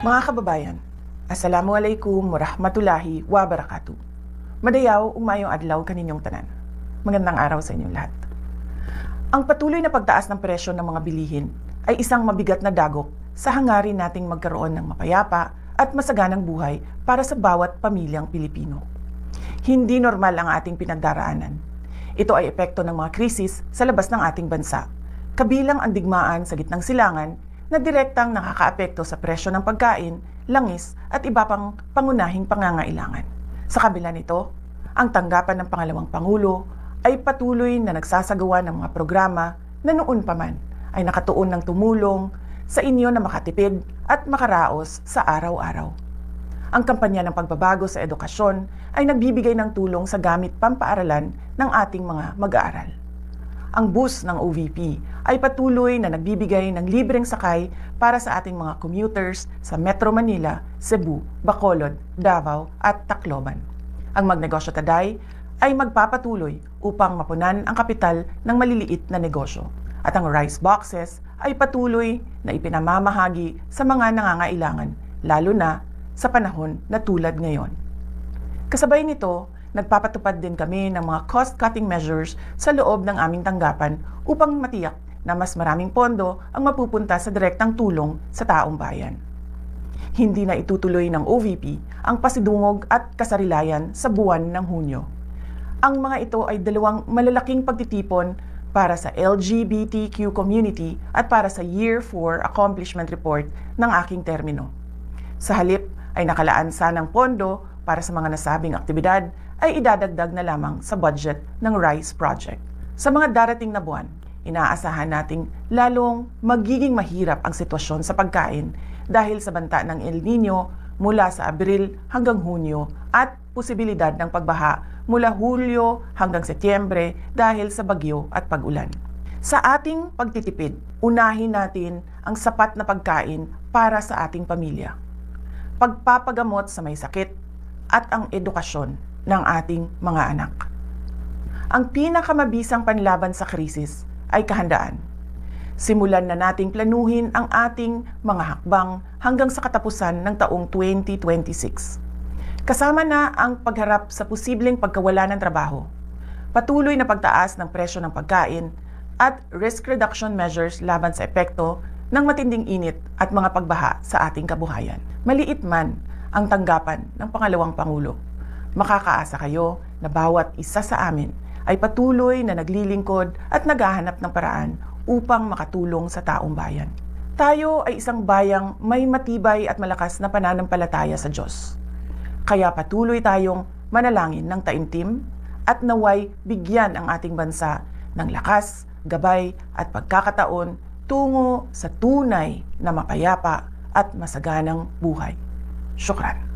Mga kababayan, Assalamualaikum warahmatullahi wabarakatuh. Madayaw, umayong adlaw kaninyong tanan. Magandang araw sa inyong lahat. Ang patuloy na pagtaas ng presyo ng mga bilihin ay isang mabigat na dagok sa hangarin nating magkaroon ng mapayapa at masaganang buhay para sa bawat pamilyang Pilipino. Hindi normal ang ating pinagdaraanan. Ito ay epekto ng mga krisis sa labas ng ating bansa, kabilang ang digmaan sa gitnang silangan na direktang nakakaapekto sa presyo ng pagkain, langis at iba pang pangunahing pangangailangan. Sa kabila nito, ang tanggapan ng pangalawang Pangulo ay patuloy na nagsasagawa ng mga programa na noon pa man ay nakatuon ng tumulong sa inyo na makatipid at makaraos sa araw-araw. Ang kampanya ng pagbabago sa edukasyon ay nagbibigay ng tulong sa gamit pampaaralan ng ating mga mag-aaral. Ang bus ng OVP ay patuloy na nagbibigay ng libreng sakay para sa ating mga commuters sa Metro Manila, Cebu, Bacolod, Davao at Tacloban. Ang Magnegosyo Taday ay magpapatuloy upang mapunan ang kapital ng maliliit na negosyo. At ang rice boxes ay patuloy na ipinamamahagi sa mga nangangailangan, lalo na sa panahon na tulad ngayon. Kasabay nito, nagpapatupad din kami ng mga cost-cutting measures sa loob ng aming tanggapan upang matiyak na mas maraming pondo ang mapupunta sa direktang tulong sa taong bayan. Hindi na itutuloy ng OVP ang pasidungog at kasarilayan sa buwan ng Hunyo. Ang mga ito ay dalawang malalaking pagtitipon para sa LGBTQ community at para sa Year 4 Accomplishment Report ng aking termino. Sa halip ay nakalaan sanang pondo para sa mga nasabing aktibidad ay idadagdag na lamang sa budget ng RICE project. Sa mga darating na buwan, inaasahan nating lalong magiging mahirap ang sitwasyon sa pagkain dahil sa banta ng El Nino mula sa Abril hanggang Hunyo at posibilidad ng pagbaha mula Hulyo hanggang Setyembre dahil sa bagyo at pag-ulan. Sa ating pagtitipid, unahin natin ang sapat na pagkain para sa ating pamilya, pagpapagamot sa may sakit, at ang edukasyon ng ating mga anak. Ang pinakamabisang panlaban sa krisis ay kahandaan. Simulan na nating planuhin ang ating mga hakbang hanggang sa katapusan ng taong 2026. Kasama na ang pagharap sa posibleng pagkawala ng trabaho, patuloy na pagtaas ng presyo ng pagkain, at risk reduction measures laban sa epekto ng matinding init at mga pagbaha sa ating kabuhayan. Maliit man ang tanggapan ng pangalawang Pangulo, makakaasa kayo na bawat isa sa amin ay patuloy na naglilingkod at naghahanap ng paraan upang makatulong sa taong bayan. Tayo ay isang bayang may matibay at malakas na pananampalataya sa Diyos. Kaya patuloy tayong manalangin ng taimtim at naway bigyan ang ating bansa ng lakas, gabay at pagkakataon tungo sa tunay na mapayapa at masaganang buhay. Syukran.